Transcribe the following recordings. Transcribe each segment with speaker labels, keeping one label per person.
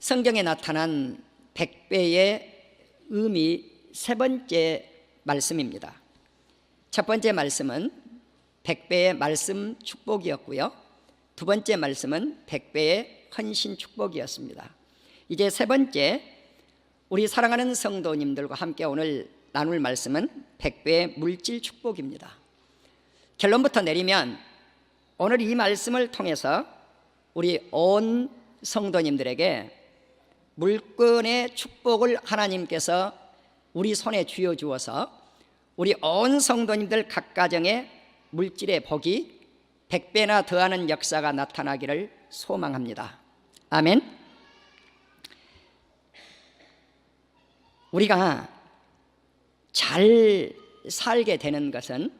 Speaker 1: 성경에 나타난 백배의 의미 세 번째 말씀입니다. 첫 번째 말씀은 백배의 말씀 축복이었고요, 두 번째 말씀은 백배의 헌신 축복이었습니다. 이제 세 번째, 우리 사랑하는 성도님들과 함께 오늘 나눌 말씀은 백배의 물질 축복입니다. 결론부터 내리면 오늘 이 말씀을 통해서 우리 온 성도님들에게 물건의 축복을 하나님께서 우리 손에 쥐어주어서 우리 온 성도님들 각 가정에 물질의 복이 100배나 더하는 역사가 나타나기를 소망합니다. 아멘. 우리가 잘 살게 되는 것은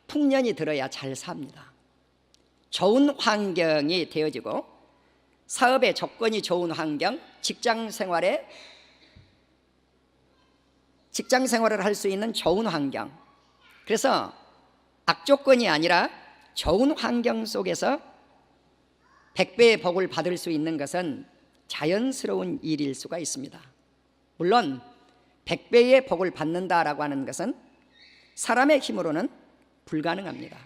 Speaker 1: 풍년이 들어야 잘 삽니다. 좋은 환경이 되어지고 사업의 조건이 좋은 환경, 직장 생활을 할 수 있는 좋은 환경, 그래서 악조건이 아니라 좋은 환경 속에서 100배의 복을 받을 수 있는 것은 자연스러운 일일 수가 있습니다. 물론 100배의 복을 받는다라고 하는 것은 사람의 힘으로는 불가능합니다.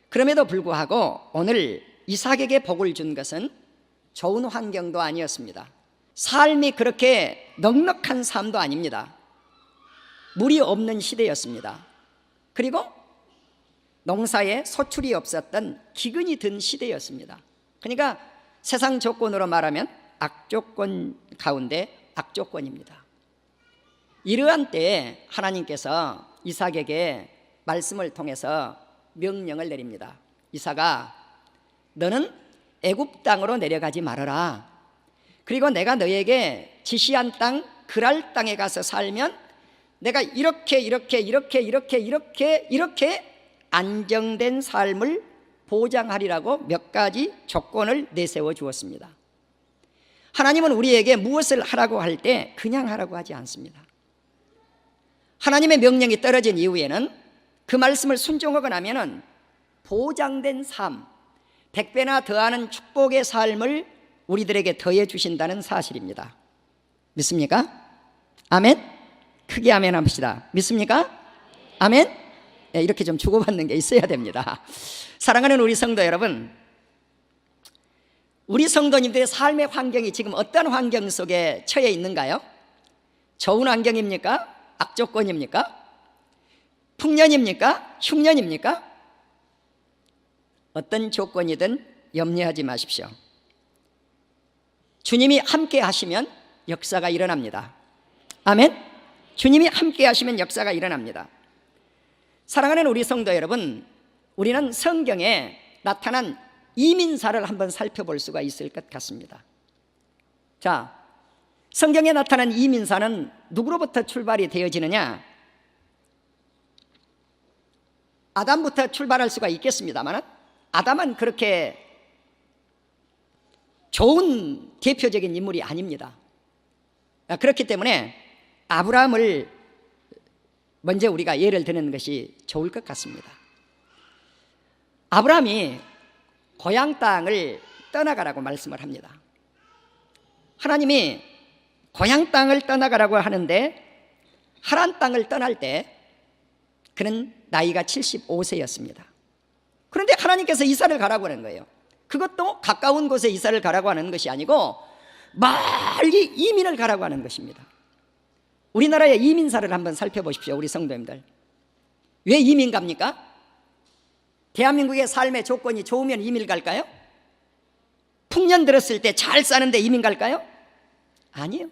Speaker 1: 그럼에도 불구하고 오늘 이삭에게 복을 준 것은 좋은 환경도 아니었습니다. 삶이 그렇게 넉넉한 삶도 아닙니다. 물이 없는 시대였습니다. 그리고 농사에 소출이 없었던 기근이 든 시대였습니다. 그러니까 세상 조건으로 말하면 악조건 가운데 악조건입니다. 이러한 때에 하나님께서 이삭에게 말씀을 통해서 명령을 내립니다. 이삭아, 너는 애굽 땅으로 내려가지 말아라. 그리고 내가 너에게 지시한 땅 그랄 땅에 가서 살면 내가 이렇게 안정된 삶을 보장하리라고 몇 가지 조건을 내세워 주었습니다. 하나님은 우리에게 무엇을 하라고 할 때 그냥 하라고 하지 않습니다. 하나님의 명령이 떨어진 이후에는 그 말씀을 순종하고 나면은 보장된 삶, 100배나 더하는 축복의 삶을 우리들에게 더해 주신다는 사실입니다. 믿습니까? 아멘? 크게 아멘 합시다. 믿습니까? 아멘? 네, 이렇게 좀 주고받는 게 있어야 됩니다. 사랑하는 우리 성도 여러분, 우리 성도님들의 삶의 환경이 지금 어떤 환경 속에 처해 있는가요? 좋은 환경입니까? 악조건입니까? 풍년입니까? 흉년입니까? 어떤 조건이든 염려하지 마십시오. 주님이 함께 하시면 역사가 일어납니다. 아멘? 주님이 함께 하시면 역사가 일어납니다. 사랑하는 우리 성도 여러분, 우리는 성경에 나타난 이민사를 한번 살펴볼 수가 있을 것 같습니다. 자, 성경에 나타난 이민사는 누구로부터 출발이 되어지느냐? 아담부터 출발할 수가 있겠습니다만 아담은 그렇게 좋은 대표적인 인물이 아닙니다. 그렇기 때문에 아브라함을 먼저 우리가 예를 드는 것이 좋을 것 같습니다. 아브라함이 고향 땅을 떠나가라고 말씀을 합니다. 하나님이 고향 땅을 떠나가라고 하는데 하란 땅을 떠날 때 그는 나이가 75세였습니다. 그런데 하나님께서 이사를 가라고 하는 거예요. 그것도 가까운 곳에 이사를 가라고 하는 것이 아니고 멀리 이민을 가라고 하는 것입니다. 우리나라의 이민사를 한번 살펴보십시오. 우리 성도님들, 왜 이민 갑니까? 대한민국의 삶의 조건이 좋으면 이민 갈까요? 풍년 들었을 때 잘 사는데 이민 갈까요? 아니에요.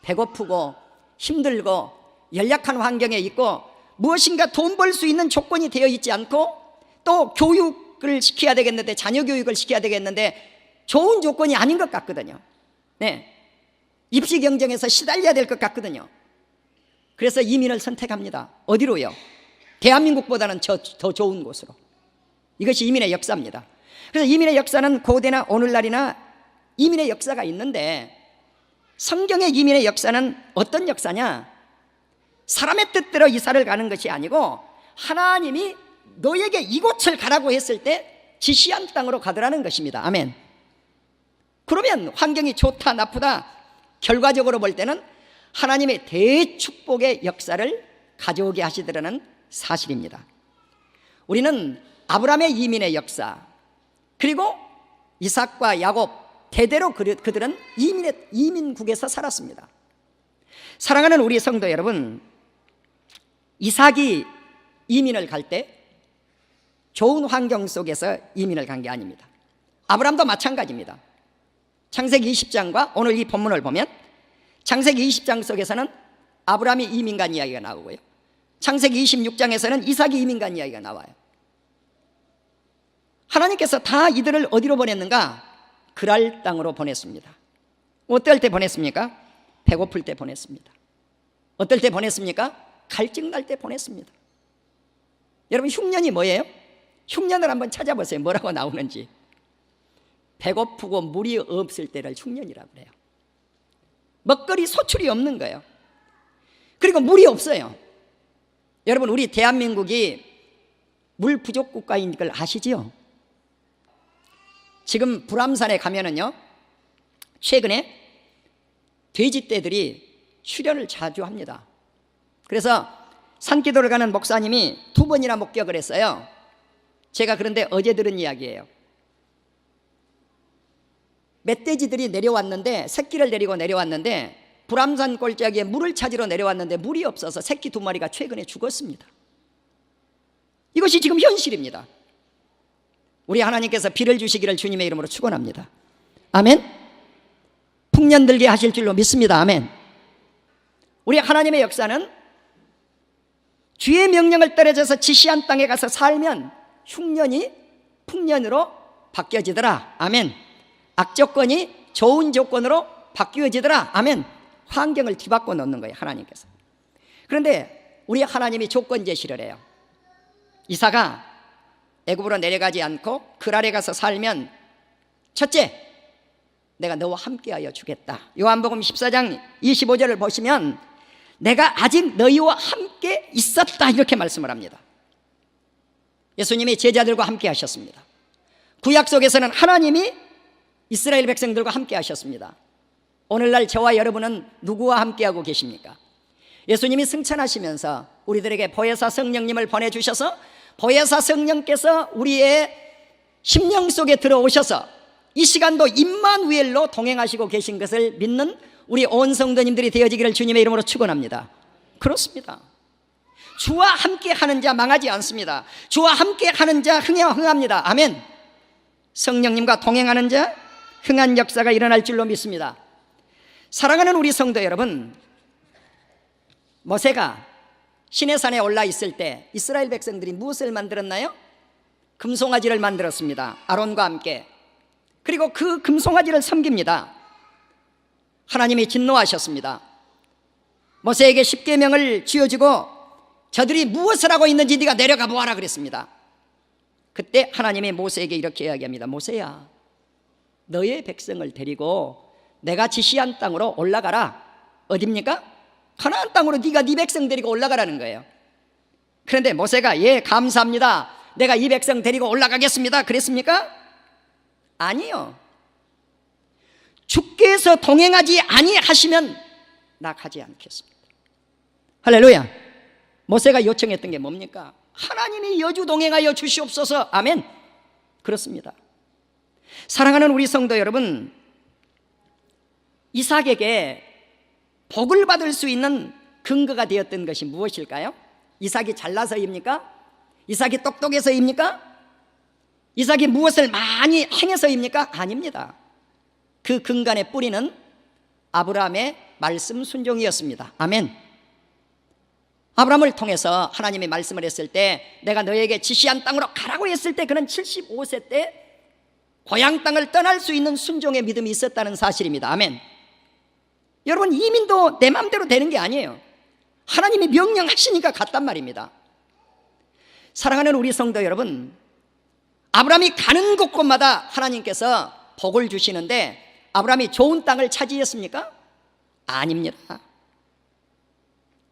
Speaker 1: 배고프고 힘들고 연약한 환경에 있고 무엇인가 돈 벌 수 있는 조건이 되어 있지 않고 또 교육을 시켜야 되겠는데, 자녀 교육을 시켜야 되겠는데 좋은 조건이 아닌 것 같거든요. 네, 입시 경쟁에서 시달려야 될 것 같거든요. 그래서 이민을 선택합니다. 어디로요? 대한민국보다는 더 좋은 곳으로. 이것이 이민의 역사입니다. 그래서 이민의 역사는 고대나 오늘날이나 이민의 역사가 있는데, 성경의 이민의 역사는 어떤 역사냐? 사람의 뜻대로 이사를 가는 것이 아니고 하나님이 너에게 이곳을 가라고 했을 때 지시한 땅으로 가더라는 것입니다. 아멘. 그러면 환경이 좋다 나쁘다 결과적으로 볼 때는 하나님의 대축복의 역사를 가져오게 하시더라는 사실입니다. 우리는 아브라함의 이민의 역사, 그리고 이삭과 야곱 대대로 그들은 이민국에서 살았습니다. 사랑하는 우리 성도 여러분, 이삭이 이민을 갈 때 좋은 환경 속에서 이민을 간 게 아닙니다. 아브라함도 마찬가지입니다. 창세기 20장과 오늘 이 본문을 보면 창세기 20장 속에서는 아브라함이 이민 간 이야기가 나오고요, 창세기 26장에서는 이삭이 이민 간 이야기가 나와요. 하나님께서 다 이들을 어디로 보냈는가? 그랄 땅으로 보냈습니다. 어떨 때 보냈습니까? 배고플 때 보냈습니다. 어떨 때 보냈습니까? 갈증 날 때 보냈습니다. 여러분, 흉년이 뭐예요? 흉년을 한번 찾아보세요. 뭐라고 나오는지. 배고프고 물이 없을 때를 흉년이라고 그래요. 먹거리 소출이 없는 거예요. 그리고 물이 없어요. 여러분, 우리 대한민국이 물 부족 국가인 걸 아시지요? 지금 불암산에 가면은요, 최근에 돼지떼들이 출현을 자주 합니다. 그래서 산기도를 가는 목사님이 2번이나 목격을 했어요. 제가 그런데 어제 들은 이야기예요. 멧돼지들이 내려왔는데, 새끼를 데리고 내려왔는데 불암산 골짜기에 물을 찾으러 내려왔는데 물이 없어서 새끼 2마리가 최근에 죽었습니다. 이것이 지금 현실입니다. 우리 하나님께서 비를 주시기를 주님의 이름으로 축원합니다. 아멘. 풍년 들게 하실 줄로 믿습니다. 아멘. 우리 하나님의 역사는 주의 명령을 떨어져서 지시한 땅에 가서 살면 흉년이 풍년으로 바뀌어지더라. 아멘. 악조건이 좋은 조건으로 바뀌어지더라. 아멘. 환경을 뒤바꿔 놓는 거예요, 하나님께서. 그런데 우리 하나님이 조건 제시를 해요. 이삭아, 애굽으로 내려가지 않고 그랄에 가서 살면 첫째, 내가 너와 함께하여 주겠다. 요한복음 14장 25절을 보시면 내가 아직 너희와 함께 있었다, 이렇게 말씀을 합니다. 예수님이 제자들과 함께 하셨습니다. 구약 속에서는 하나님이 이스라엘 백성들과 함께 하셨습니다. 오늘날 저와 여러분은 누구와 함께하고 계십니까? 예수님이 승천하시면서 우리들에게 보혜사 성령님을 보내주셔서 보혜사 성령께서 우리의 심령 속에 들어오셔서 이 시간도 임마누엘로 동행하시고 계신 것을 믿는 우리 온 성도님들이 되어지기를 주님의 이름으로 축원합니다. 그렇습니다. 주와 함께 하는 자 망하지 않습니다. 주와 함께 하는 자 흥합니다. 아멘. 성령님과 동행하는 자 흥한 역사가 일어날 줄로 믿습니다. 사랑하는 우리 성도 여러분, 모세가 시내산에 올라 있을 때 이스라엘 백성들이 무엇을 만들었나요? 금송아지를 만들었습니다. 아론과 함께. 그리고 그 금송아지를 섬깁니다. 하나님이 진노하셨습니다. 모세에게 십계명을 쥐어주고 저들이 무엇을 하고 있는지 네가 내려가 보아라 그랬습니다. 그때 하나님이 모세에게 이렇게 이야기합니다. 모세야, 너의 백성을 데리고 내가 지시한 땅으로 올라가라. 어디입니까? 가나안 땅으로 네가 네 백성 데리고 올라가라는 거예요. 그런데 모세가 예, 감사합니다, 내가 이 백성 데리고 올라가겠습니다 그랬습니까? 아니요. 주께서 동행하지 아니하시면 나 가지 않겠습니다. 할렐루야. 모세가 요청했던 게 뭡니까? 하나님이 여주 동행하여 주시옵소서. 아멘. 그렇습니다. 사랑하는 우리 성도 여러분, 이삭에게 복을 받을 수 있는 근거가 되었던 것이 무엇일까요? 이삭이 잘나서입니까? 이삭이 똑똑해서입니까? 이삭이 무엇을 많이 행해서입니까? 아닙니다. 그 근간의 뿌리는 아브라함의 말씀 순종이었습니다. 아멘. 아브라함을 통해서 하나님이 말씀을 했을 때 내가 너에게 지시한 땅으로 가라고 했을 때 그는 75세 때 고향 땅을 떠날 수 있는 순종의 믿음이 있었다는 사실입니다. 아멘. 여러분, 이민도 내 마음대로 되는 게 아니에요. 하나님이 명령하시니까 갔단 말입니다. 사랑하는 우리 성도 여러분, 아브라함이 가는 곳곳마다 하나님께서 복을 주시는데 아브라함이 좋은 땅을 차지했습니까? 아닙니다.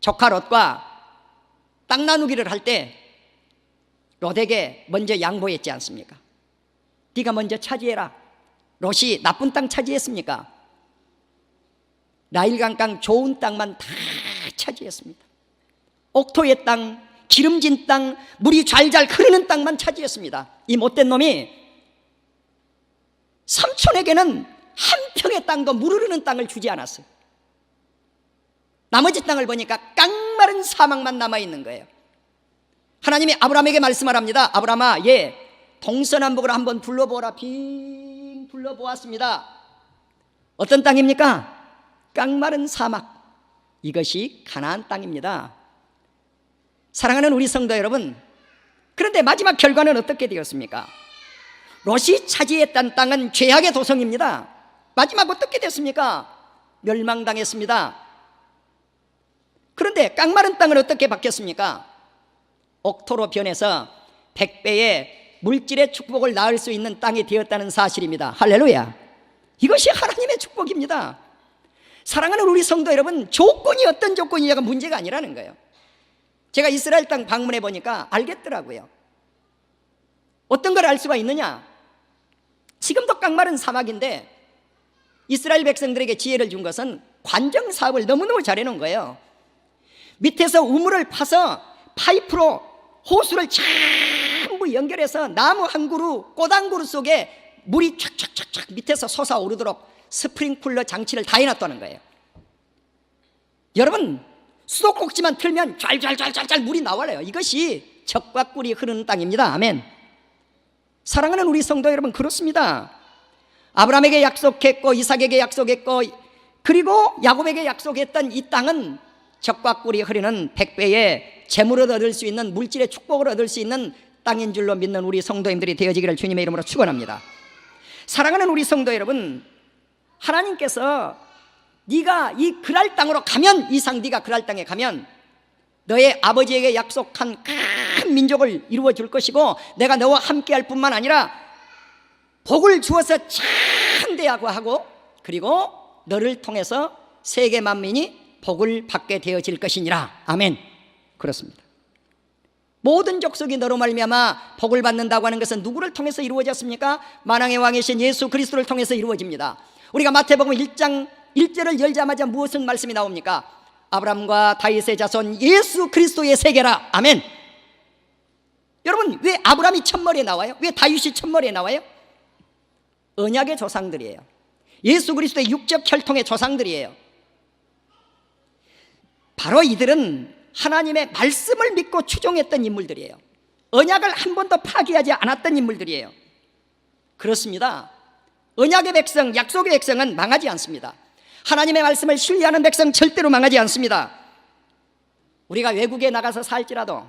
Speaker 1: 조카 롯과 땅 나누기를 할 때 롯에게 먼저 양보했지 않습니까? 네가 먼저 차지해라. 롯이 나쁜 땅 차지했습니까? 나일강강 좋은 땅만 다 차지했습니다. 옥토의 땅, 기름진 땅, 물이 잘잘 흐르는 땅만 차지했습니다. 이 못된 놈이 삼촌에게는 한 평의 땅도 물 흐르는 땅을 주지 않았어요. 나머지 땅을 보니까 깡마른 사막만 남아있는 거예요. 하나님이 아브라함에게 말씀을 합니다. 아브라함아, 동서남북으로 한번 둘러보라. 빙 둘러보았습니다. 어떤 땅입니까? 깡마른 사막. 이것이 가나안 땅입니다. 사랑하는 우리 성도 여러분, 그런데 마지막 결과는 어떻게 되었습니까? 롯이 차지했던 땅은 죄악의 도성입니다. 마지막 어떻게 됐습니까? 멸망당했습니다. 그런데 깡마른 땅은 어떻게 바뀌었습니까? 옥토로 변해서 100배의 물질의 축복을 낳을 수 있는 땅이 되었다는 사실입니다. 할렐루야. 이것이 하나님의 축복입니다. 사랑하는 우리 성도 여러분, 조건이 어떤 조건이냐가 문제가 아니라는 거예요. 제가 이스라엘 땅 방문해 보니까 알겠더라고요. 어떤 걸 알 수가 있느냐? 지금도 깡마른 사막인데 이스라엘 백성들에게 지혜를 준 것은 관정 사업을 너무너무 잘해놓은 거예요. 밑에서 우물을 파서 파이프로 호수를 전부 연결해서 나무 한 그루, 꽃 한 그루 속에 물이 촥촥촥촥 밑에서 솟아오르도록 스프링쿨러 장치를 다 해놨다는 거예요. 여러분, 수도꼭지만 틀면 잘 물이 나와요. 이것이 적과 꿀이 흐르는 땅입니다. 아멘. 사랑하는 우리 성도 여러분, 그렇습니다. 아브라함에게 약속했고 이삭에게 약속했고 그리고 야곱에게 약속했던 이 땅은 적과 꿀이 흐르는 100배의 재물을 얻을 수 있는, 물질의 축복을 얻을 수 있는 땅인 줄로 믿는 우리 성도님들이 되어지기를 주님의 이름으로 축원합니다. 사랑하는 우리 성도 여러분, 하나님께서 네가 이 그랄 땅으로 가면, 이상 네가 그랄 땅에 가면 너의 아버지에게 약속한 큰 민족을 이루어 줄 것이고 내가 너와 함께 할 뿐만 아니라 복을 주어서 창대하고 하고 그리고 너를 통해서 세계 만민이 복을 받게 되어질 것이니라. 아멘. 그렇습니다. 모든 족속이 너로 말미암아 복을 받는다고 하는 것은 누구를 통해서 이루어졌습니까? 만왕의 왕이신 예수 그리스도를 통해서 이루어집니다. 우리가 마태복음 1장 1절을 열자마자 무엇은 말씀이 나옵니까? 아브라함과 다윗의 자손 예수 그리스도의 세계라. 아멘. 여러분, 왜 아브라함이 첫머리에 나와요? 왜 다윗이 첫머리에 나와요? 언약의 조상들이에요. 예수 그리스도의 육적 혈통의 조상들이에요. 바로 이들은 하나님의 말씀을 믿고 추종했던 인물들이에요. 언약을 한 번도 파기하지 않았던 인물들이에요. 그렇습니다. 언약의 백성, 약속의 백성은 망하지 않습니다. 하나님의 말씀을 신뢰하는 백성 절대로 망하지 않습니다. 우리가 외국에 나가서 살지라도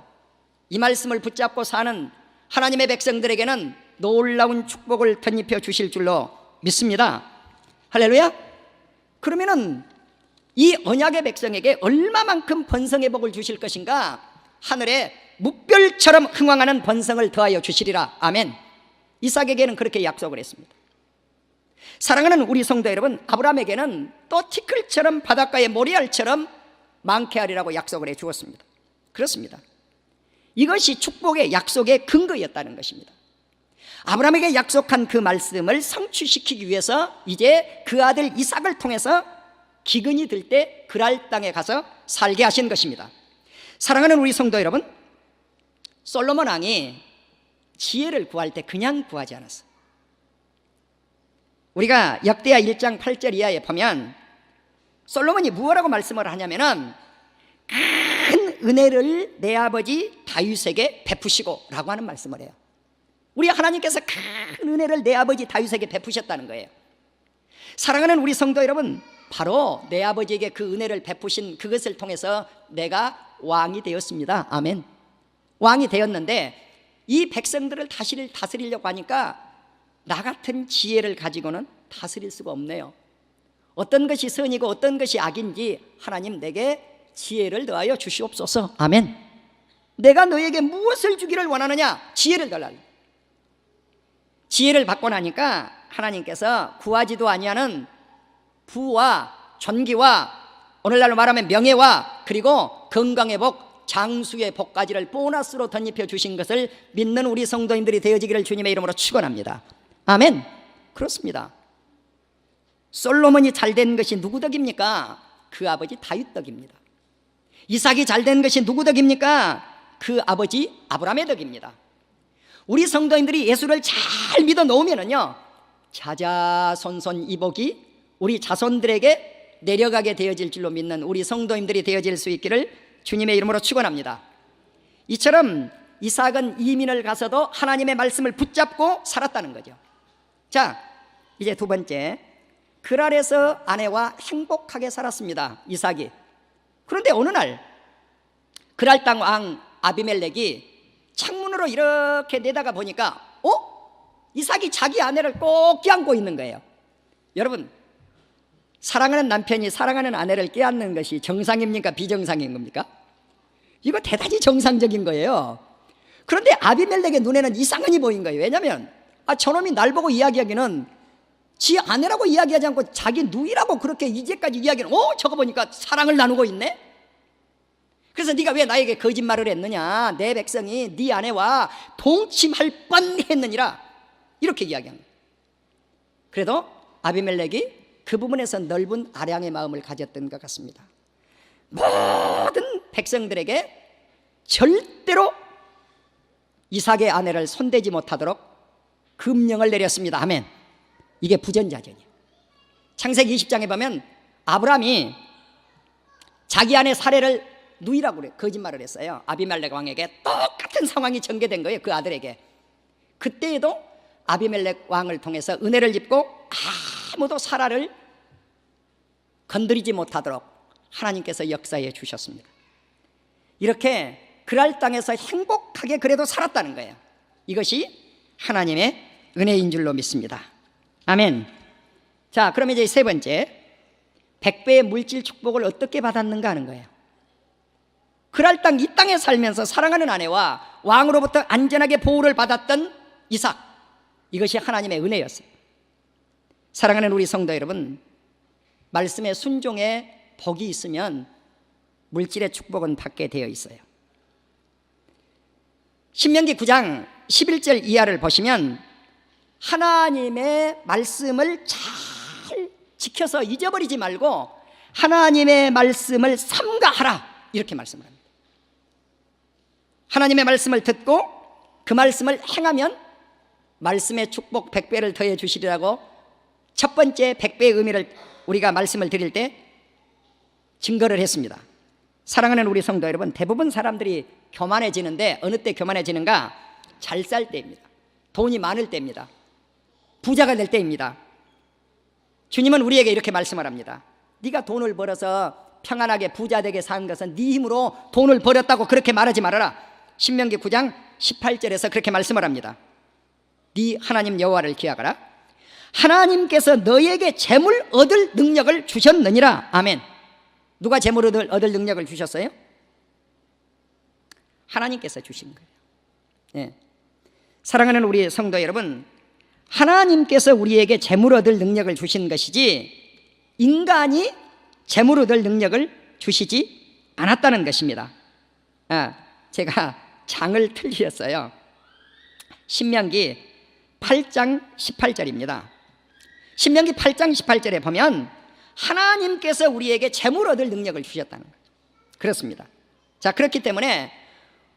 Speaker 1: 이 말씀을 붙잡고 사는 하나님의 백성들에게는 놀라운 축복을 덧입혀 주실 줄로 믿습니다. 할렐루야. 그러면은 이 언약의 백성에게 얼마만큼 번성의 복을 주실 것인가? 하늘에 묵별처럼 흥황하는 번성을 더하여 주시리라. 아멘. 이삭에게는 그렇게 약속을 했습니다. 사랑하는 우리 성도 여러분, 아브라함에게는 또 티끌처럼 바닷가의 모래알처럼 많게 하리라고 약속을 해 주었습니다. 그렇습니다. 이것이 축복의 약속의 근거였다는 것입니다. 아브라함에게 약속한 그 말씀을 성취시키기 위해서 이제 그 아들 이삭을 통해서 기근이 들 때 그랄 땅에 가서 살게 하신 것입니다. 사랑하는 우리 성도 여러분, 솔로몬 왕이 지혜를 구할 때 그냥 구하지 않았어요. 우리가 역대하 1장 8절 이하에 보면 솔로몬이 무엇라고 말씀을 하냐면은 큰 은혜를 내 아버지 다윗에게 베푸시고 라고 하는 말씀을 해요. 우리 하나님께서 큰 은혜를 내 아버지 다윗에게 베푸셨다는 거예요. 사랑하는 우리 성도 여러분, 바로 내 아버지에게 그 은혜를 베푸신 그것을 통해서 내가 왕이 되었습니다. 아멘. 왕이 되었는데 이 백성들을 다스리려고 하니까 나 같은 지혜를 가지고는 다스릴 수가 없네요. 어떤 것이 선이고 어떤 것이 악인지 하나님 내게 지혜를 더하여 주시옵소서. 아멘. 내가 너에게 무엇을 주기를 원하느냐? 지혜를 달라. 지혜를 받고 나니까 하나님께서 구하지도 아니하는 부와 존귀와 오늘날로 말하면 명예와 그리고 건강의 복, 장수의 복까지를 보너스로 덧입혀 주신 것을 믿는 우리 성도님들이 되어지기를 주님의 이름으로 축원합니다. 아멘. 그렇습니다. 솔로몬이 잘된 것이 누구 덕입니까? 그 아버지 다윗 덕입니다. 이삭이 잘된 것이 누구 덕입니까? 그 아버지 아브라함의 덕입니다. 우리 성도님들이 예수를 잘 믿어 놓으면은요, 자자손손 이 복이 우리 자손들에게 내려가게 되어질 줄로 믿는 우리 성도님들이 되어질 수 있기를 주님의 이름으로 축원합니다. 이처럼 이삭은 이민을 가서도 하나님의 말씀을 붙잡고 살았다는 거죠. 자, 이제 두 번째, 그랄에서 아내와 행복하게 살았습니다, 이삭이. 그런데 어느 날 그랄 땅 왕 아비멜렉이 창문으로 이렇게 내다가 보니까 이삭이 자기 아내를 꼭 껴안고 있는 거예요. 여러분, 사랑하는 남편이 사랑하는 아내를 껴안는 것이 정상입니까? 비정상인 겁니까? 이거 대단히 정상적인 거예요. 그런데 아비멜렉의 눈에는 이상한이 보인 거예요. 왜냐하면 저놈이 날 보고 이야기하기는 지 아내라고 이야기하지 않고 자기 누이라고 그렇게 이제까지 이야기는, 저거 보니까 사랑을 나누고 있네? 그래서 네가 왜 나에게 거짓말을 했느냐? 내 백성이 네 아내와 동침할 뻔했느니라, 이렇게 이야기합니다. 그래도 아비멜렉이 그 부분에서 넓은 아량의 마음을 가졌던 것 같습니다. 모든 백성들에게 절대로 이삭의 아내를 손대지 못하도록 금령을 내렸습니다. 아멘. 이게 부전자전이에요. 창세기 20장에 보면 아브라함이 자기 아내 사례를 누이라고 그래, 거짓말을 했어요. 아비멜렉 왕에게 똑같은 상황이 전개된 거예요, 그 아들에게. 그때에도 아비멜렉 왕을 통해서 은혜를 입고 아무도 사라를 건드리지 못하도록 하나님께서 역사해 주셨습니다. 이렇게 그랄 땅에서 행복하게 그래도 살았다는 거예요. 이것이 하나님의 은혜인 줄로 믿습니다. 아멘. 자, 그럼 이제 세 번째, 100배의 물질 축복을 어떻게 받았는가 하는 거예요. 그랄 땅, 이 땅에 살면서 사랑하는 아내와 왕으로부터 안전하게 보호를 받았던 이삭, 이것이 하나님의 은혜였어요. 사랑하는 우리 성도 여러분, 말씀의 순종에 복이 있으면 물질의 축복은 받게 되어 있어요. 신명기 9장 11절 이하를 보시면 하나님의 말씀을 잘 지켜서 잊어버리지 말고 하나님의 말씀을 삼가하라, 이렇게 말씀을 합니다. 하나님의 말씀을 듣고 그 말씀을 행하면 말씀의 축복 100배를 더해 주시리라고 첫 번째 100배의 의미를 우리가 말씀을 드릴 때 증거를 했습니다. 사랑하는 우리 성도 여러분, 대부분 사람들이 교만해지는데 어느 때 교만해지는가? 잘 살 때입니다. 돈이 많을 때입니다. 부자가 될 때입니다. 주님은 우리에게 이렇게 말씀을 합니다. 네가 돈을 벌어서 평안하게 부자 되게 산 것은 네 힘으로 돈을 벌었다고 그렇게 말하지 말아라. 신명기 9장 18절에서 그렇게 말씀을 합니다. 네 하나님 여호와를 기억하라. 하나님께서 너에게 재물 얻을 능력을 주셨느니라. 아멘. 누가 재물을 얻을 능력을 주셨어요? 하나님께서 주신 거예요. 네. 사랑하는 우리 성도 여러분, 하나님께서 우리에게 재물 얻을 능력을 주신 것이지 인간이 재물 얻을 능력을 주시지 않았다는 것입니다. 제가 장을 틀렸어요. 신명기 8장 18절입니다. 신명기 8장 18절에 보면 하나님께서 우리에게 재물 얻을 능력을 주셨다는 거예요. 그렇습니다. 자, 그렇기 때문에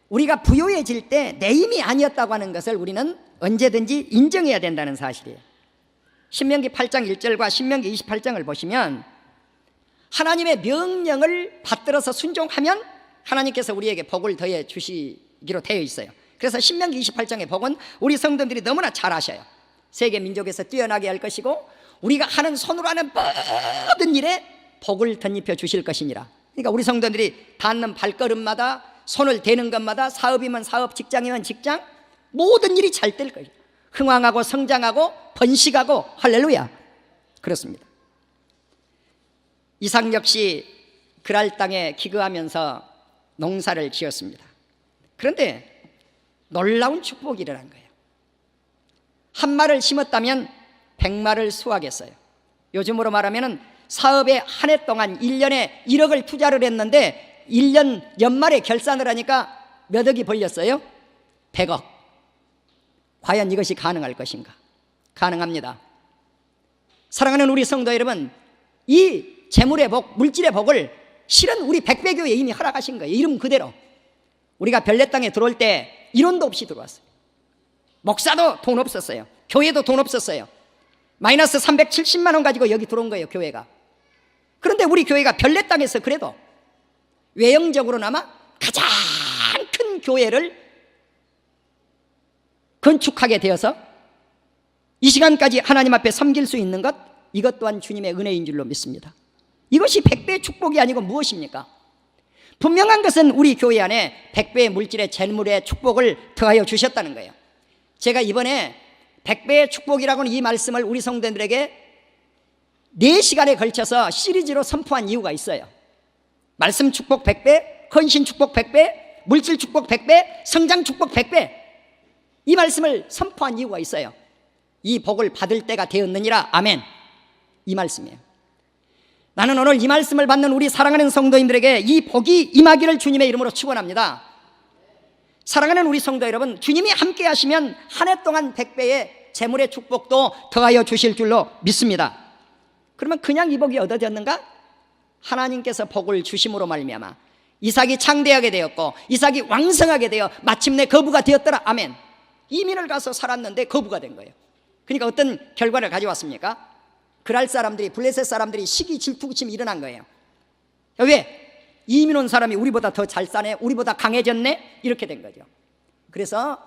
Speaker 1: 우리가 부유해질 때 내 힘이 아니었다고 하는 것을 우리는 언제든지 인정해야 된다는 사실이에요. 신명기 8장 1절과 신명기 28장을 보시면 하나님의 명령을 받들어서 순종하면 하나님께서 우리에게 복을 더해 주시기로 되어 있어요. 그래서 신명기 28장의 복은 우리 성도들이 너무나 잘 아셔요. 세계 민족에서 뛰어나게 할 것이고 우리가 하는 손으로 하는 모든 일에 복을 덧입혀 주실 것이니라. 그러니까 우리 성도들이 닿는 발걸음마다, 손을 대는 것마다, 사업이면 사업, 직장이면 직장, 모든 일이 잘 될 거예요. 흥왕하고 성장하고 번식하고. 할렐루야. 그렇습니다. 이삭 역시 그랄 땅에 기거하면서 농사를 지었습니다. 그런데 놀라운 축복이 일어난 거예요. 한 말을 심었다면 100말을 수확했어요. 요즘으로 말하면 사업에 한 해 동안 1년에 1억을 투자를 했는데 1년 연말에 결산을 하니까 몇 억이 벌렸어요? 100억. 과연 이것이 가능할 것인가? 가능합니다. 사랑하는 우리 성도 여러분, 이 재물의 복, 물질의 복을 실은 우리 백배교에 이미 허락하신 거예요. 이름 그대로. 우리가 별내 땅에 들어올 때 1원도 없이 들어왔어요. 목사도 돈 없었어요. 교회도 돈 없었어요. 마이너스 370만 원 가지고 여기 들어온 거예요, 교회가. 그런데 우리 교회가 별내 땅에서 그래도 외형적으로나마 가장 큰 교회를 건축하게 되어서 이 시간까지 하나님 앞에 섬길 수 있는 것, 이것 또한 주님의 은혜인 줄로 믿습니다. 이것이 백배의 축복이 아니고 무엇입니까? 분명한 것은 우리 교회 안에 백배의 물질의 재물의 축복을 더하여 주셨다는 거예요. 제가 이번에 백배의 축복이라고는 이 말씀을 우리 성도들에게 4시간에 걸쳐서 시리즈로 선포한 이유가 있어요. 말씀 축복 100배, 헌신 축복 100배, 물질 축복 100배, 성장 축복 100배, 이 말씀을 선포한 이유가 있어요. 이 복을 받을 때가 되었느니라. 아멘. 이 말씀이에요. 나는 오늘 이 말씀을 받는 우리 사랑하는 성도님들에게 이 복이 임하기를 주님의 이름으로 축원합니다. 사랑하는 우리 성도 여러분, 주님이 함께 하시면 한 해 동안 100배의 재물의 축복도 더하여 주실 줄로 믿습니다. 그러면 그냥 이 복이 얻어졌는가? 하나님께서 복을 주심으로 말미암아 이삭이 창대하게 되었고 이삭이 왕성하게 되어 마침내 거부가 되었더라. 아멘. 이민을 가서 살았는데 거부가 된 거예요. 그러니까 어떤 결과를 가져왔습니까? 그랄 사람들이, 블레셋 사람들이 시기 질투심이 일어난 거예요. 왜? 이민 온 사람이 우리보다 더 잘 사네, 우리보다 강해졌네, 이렇게 된 거죠. 그래서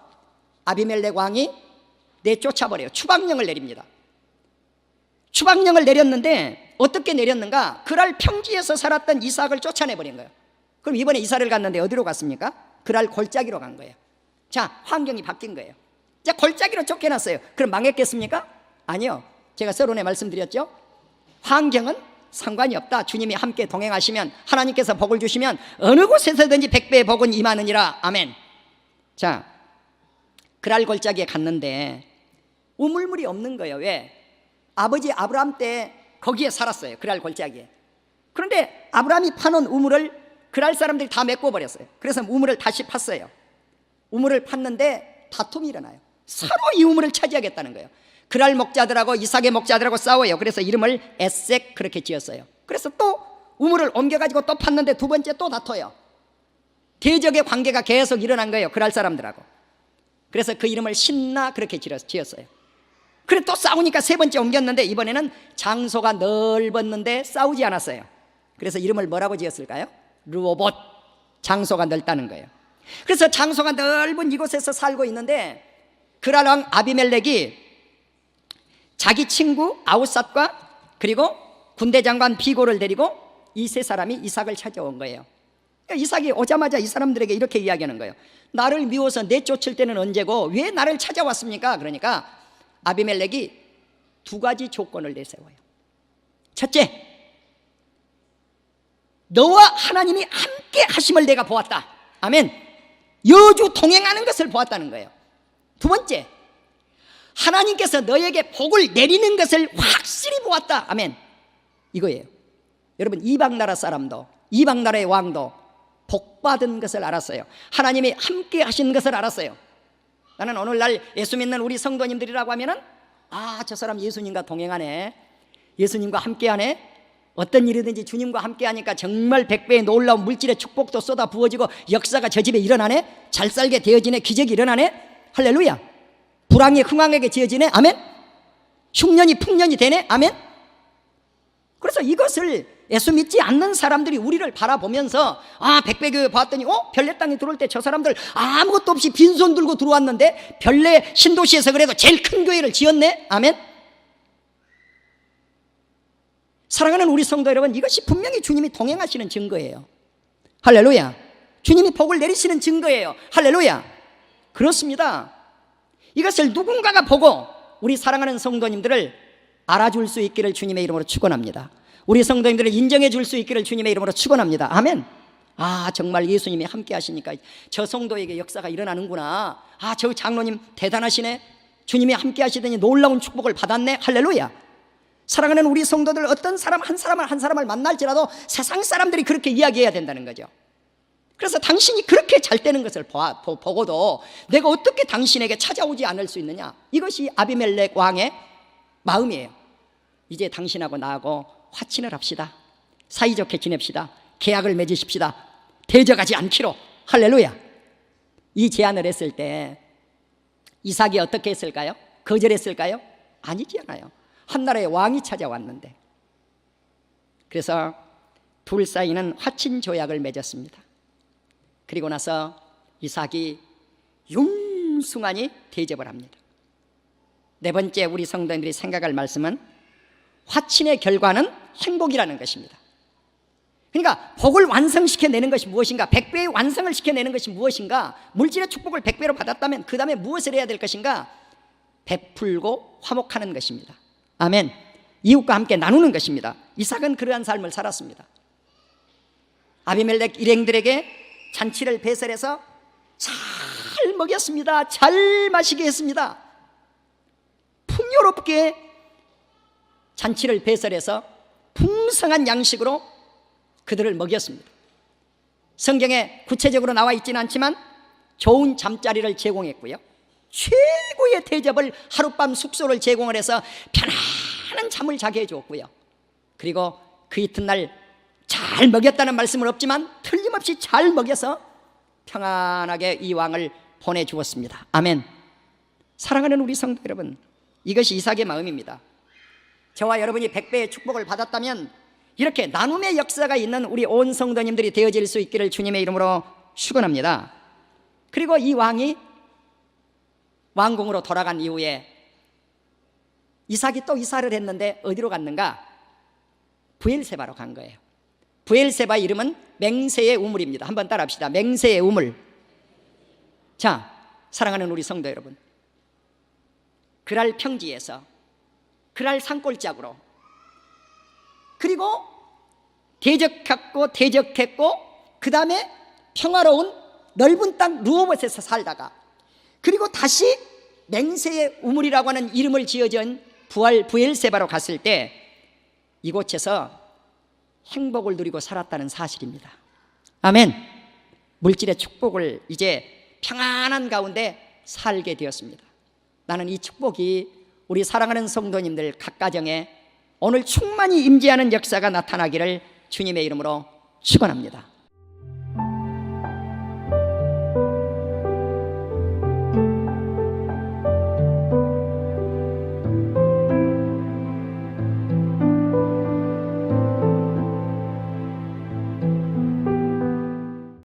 Speaker 1: 아비멜렉 왕이 내쫓아버려요. 추방령을 내립니다. 추방령을 내렸는데 어떻게 내렸는가? 그랄 평지에서 살았던 이삭을 쫓아내버린 거예요. 그럼 이번에 이사를 갔는데 어디로 갔습니까? 그랄 골짜기로 간 거예요. 자, 환경이 바뀐 거예요. 자, 골짜기로 쫓겨났어요. 그럼 망했겠습니까? 아니요. 제가 서론에 말씀드렸죠. 환경은 상관이 없다. 주님이 함께 동행하시면, 하나님께서 복을 주시면 어느 곳에서든지 100배의 복은 임하느니라. 아멘. 자, 그랄 골짜기에 갔는데 우물물이 없는 거예요. 왜? 아버지 아브라함 때 거기에 살았어요. 그랄 골짜기에. 그런데 아브라함이 파놓은 우물을 그랄 사람들이 다 메꿔버렸어요. 그래서 우물을 다시 팠어요. 우물을 팠는데 다툼이 일어나요. 서로 이 우물을 차지하겠다는 거예요. 그랄 목자들하고 이삭의 목자들하고 싸워요. 그래서 이름을 에색 그렇게 지었어요. 그래서 또 우물을 옮겨가지고 또 팠는데 두 번째 또 다퉈요. 대적의 관계가 계속 일어난 거예요. 그랄 사람들하고. 그래서 그 이름을 신나 그렇게 지었어요. 그래 또 싸우니까 세 번째 옮겼는데 이번에는 장소가 넓었는데 싸우지 않았어요. 그래서 이름을 뭐라고 지었을까요? 르호봇. 장소가 넓다는 거예요. 그래서 장소가 넓은 이곳에서 살고 있는데 그랄 왕 아비멜렉이 자기 친구 아우삿과 그리고 군대 장관 비고를 데리고 이 세 사람이 이삭을 찾아온 거예요. 이삭이 오자마자 이 사람들에게 이렇게 이야기하는 거예요. 나를 미워서 내쫓을 때는 언제고 왜 나를 찾아왔습니까? 그러니까 아비멜렉이 두 가지 조건을 내세워요. 첫째, 너와 하나님이 함께 하심을 내가 보았다. 아멘. 여주 동행하는 것을 보았다는 거예요. 두 번째, 하나님께서 너에게 복을 내리는 것을 확실히 보았다. 아멘. 이거예요. 여러분, 이방 나라 사람도, 이방 나라의 왕도 복 받은 것을 알았어요. 하나님이 함께 하신 것을 알았어요. 나는 오늘날 예수 믿는 우리 성도님들이라고 하면은 저 사람 예수님과 동행하네, 예수님과 함께하네, 어떤 일이든지 주님과 함께하니까 정말 100배의 놀라운 물질의 축복도 쏟아 부어지고 역사가 저 집에 일어나네, 잘 살게 되어지네, 기적이 일어나네, 할렐루야. 불황이 흥황하게 지어지네, 아멘. 흉년이 풍년이 되네, 아멘. 그래서 이것을 예수 믿지 않는 사람들이 우리를 바라보면서 100배교회 봤더니 별내 땅에 들어올 때 저 사람들 아무것도 없이 빈손 들고 들어왔는데 별내 신도시에서 그래도 제일 큰 교회를 지었네, 아멘. 사랑하는 우리 성도 여러분, 이것이 분명히 주님이 동행하시는 증거예요. 할렐루야. 주님이 복을 내리시는 증거예요. 할렐루야. 그렇습니다. 이것을 누군가가 보고 우리 사랑하는 성도님들을 알아줄 수 있기를 주님의 이름으로 축원합니다. 우리 성도님들을 인정해 줄 수 있기를 주님의 이름으로 축원합니다. 아멘. 정말 예수님이 함께 하시니까 저 성도에게 역사가 일어나는구나. 저 장로님 대단하시네. 주님이 함께 하시더니 놀라운 축복을 받았네. 할렐루야. 사랑하는 우리 성도들, 어떤 사람 한 사람을 만날지라도 세상 사람들이 그렇게 이야기해야 된다는 거죠. 그래서 당신이 그렇게 잘 되는 것을 보고도 내가 어떻게 당신에게 찾아오지 않을 수 있느냐, 이것이 아비멜렉 왕의 마음이에요. 이제 당신하고 나하고 화친을 합시다. 사이좋게 지냅시다. 계약을 맺으십시다. 대적하지 않기로. 할렐루야. 이 제안을 했을 때 이삭이 어떻게 했을까요? 거절했을까요? 아니지 않아요. 한 나라의 왕이 찾아왔는데. 그래서 둘 사이는 화친 조약을 맺었습니다. 그리고 나서 이삭이 융숭하니 대접을 합니다. 네 번째 우리 성도님들이 생각할 말씀은 화친의 결과는 행복이라는 것입니다. 그러니까 복을 완성시켜내는 것이 무엇인가, 100배의 완성을 시켜내는 것이 무엇인가, 물질의 축복을 100배로 받았다면 그 다음에 무엇을 해야 될 것인가? 베풀고 화목하는 것입니다. 아멘. 이웃과 함께 나누는 것입니다. 이삭은 그러한 삶을 살았습니다. 아비멜렉 일행들에게 잔치를 배설해서 잘 먹였습니다. 잘 마시게 했습니다. 풍요롭게 잔치를 배설해서 풍성한 양식으로 그들을 먹였습니다. 성경에 구체적으로 나와 있지는 않지만 좋은 잠자리를 제공했고요, 최고의 대접을, 하룻밤 숙소를 제공을 해서 편안한 잠을 자게 해주었고요, 그리고 그 이튿날 잘 먹였다는 말씀은 없지만 틀림없이 잘 먹여서 평안하게 이 왕을 보내주었습니다. 아멘. 사랑하는 우리 성도 여러분, 이것이 이삭의 마음입니다. 저와 여러분이 100배의 축복을 받았다면 이렇게 나눔의 역사가 있는 우리 온 성도님들이 되어질 수 있기를 주님의 이름으로 축원합니다. 그리고 이 왕이 왕궁으로 돌아간 이후에 이삭이 또 이사를 했는데 어디로 갔는가? 브엘세바로 간 거예요. 브엘세바 이름은 맹세의 우물입니다. 한번 따라합시다. 맹세의 우물. 자, 사랑하는 우리 성도 여러분, 그랄 평지에서, 그랄 산골짜기로, 그리고 대적했고 그 다음에 평화로운 넓은 땅 루호봇에서 살다가, 그리고 다시 맹세의 우물이라고 하는 이름을 지어진 브엘세바로 갔을 때 이곳에서 행복을 누리고 살았다는 사실입니다. 아멘. 물질의 축복을 이제 평안한 가운데 살게 되었습니다. 나는 이 축복이 우리 사랑하는 성도님들 각 가정에 오늘 충만히 임재하는 역사가 나타나기를 주님의 이름으로 축원합니다.